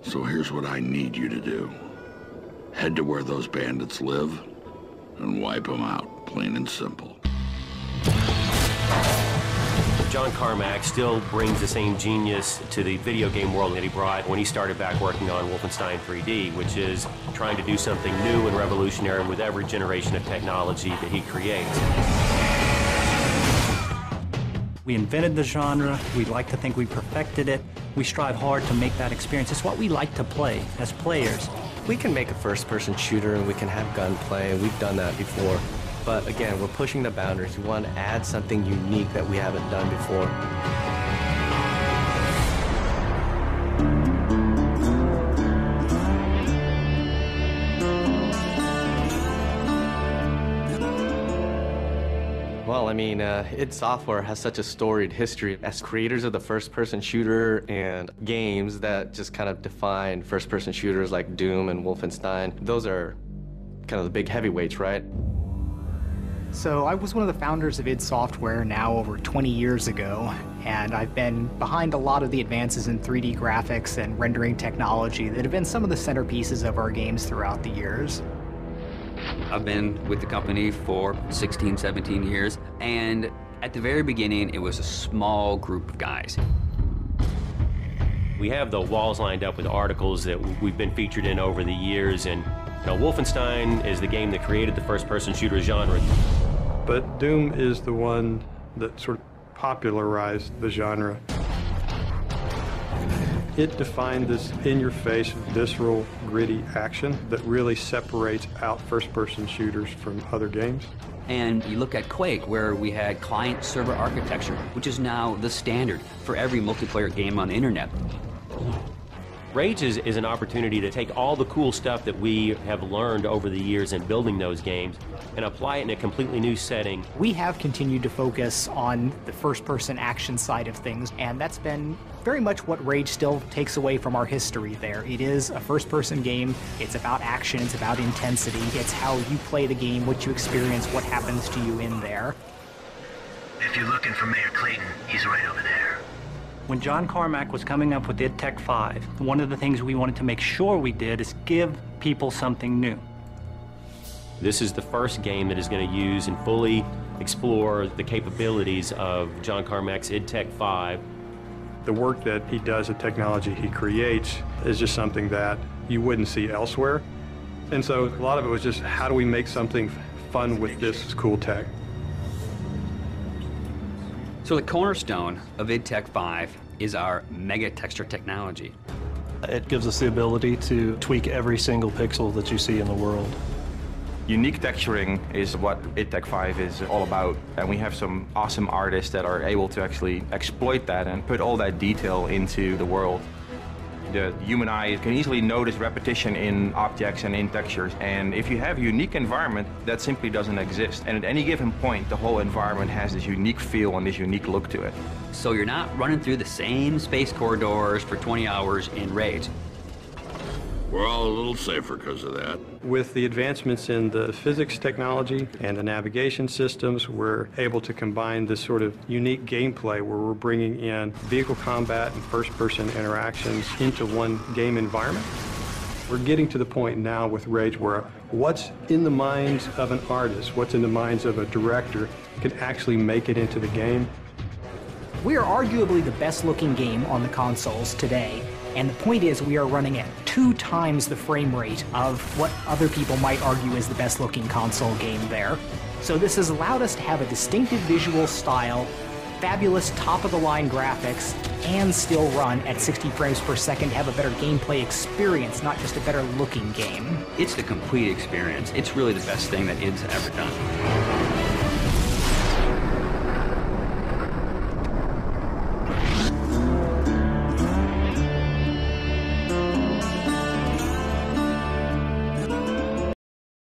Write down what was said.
So here's what I need you to do. Head to where those bandits live and wipe them out, plain and simple. John Carmack still brings the same genius to the video game world that he brought when he started back working on Wolfenstein 3D, which is trying to do something new and revolutionary with every generation of technology that he creates. We invented the genre. We like to think we perfected it. We strive hard to make that experience. It's what we like to play as players. We can make a first-person shooter and we can have gunplay, and we've done that before. But again, we're pushing the boundaries. We want to add something unique that we haven't done before. Well, I mean, id Software has such a storied history as creators of the first-person shooter and games that just kind of define first-person shooters like Doom and Wolfenstein. Those are kind of the big heavyweights, right? So I was one of the founders of id Software now over 20 years ago, and I've been behind a lot of the advances in 3D graphics and rendering technology that have been some of the centerpieces of our games throughout the years. I've been with the company for 16, 17 years, and at the very beginning, it was a small group of guys. We have the walls lined up with articles that we've been featured in over the years, and Wolfenstein is the game that created the first-person shooter genre. But Doom is the one that sort of popularized the genre. It defined this in-your-face, visceral, gritty action that really separates out first-person shooters from other games. And you look at Quake, where we had client-server architecture, which is now the standard for every multiplayer game on the internet. Rage is an opportunity to take all the cool stuff that we have learned over the years in building those games and apply it in a completely new setting. We have continued to focus on the first-person action side of things, and that's been very much what Rage still takes away from our history there. It is a first-person game. It's about action. It's about intensity. It's how you play the game, what you experience, what happens to you in there. If you're looking for Mayor Clayton, he's right over there. When John Carmack was coming up with id Tech 5, one of the things we wanted to make sure we did is give people something new. This is the first game that is going to use and fully explore the capabilities of John Carmack's id Tech 5. The work that he does, the technology he creates, is just something that you wouldn't see elsewhere. And so a lot of it was just, how do we make something fun with this cool tech? So the cornerstone of id Tech 5 is our mega texture technology. It gives us the ability to tweak every single pixel that you see in the world. Unique texturing is what id Tech 5 is all about, and we have some awesome artists that are able to actually exploit that and put all that detail into the world. The human eye can easily notice repetition in objects and in textures, and if you have a unique environment, that simply doesn't exist. And at any given point, the whole environment has this unique feel and this unique look to it. So you're not running through the same space corridors for 20 hours in Rage. We're all a little safer because of that. With the advancements in the physics technology and the navigation systems, we're able to combine this sort of unique gameplay where we're bringing in vehicle combat and first-person interactions into one game environment. We're getting to the point now with Rage where what's in the minds of an artist, what's in the minds of a director, can actually make it into the game. We are arguably the best-looking game on the consoles today. And the point is, we are running at 2 times the frame rate of what other people might argue is the best-looking console game there. So this has allowed us to have a distinctive visual style, fabulous top-of-the-line graphics, and still run at 60 frames per second to have a better gameplay experience, not just a better-looking game. It's the complete experience. It's really the best thing that id's ever done.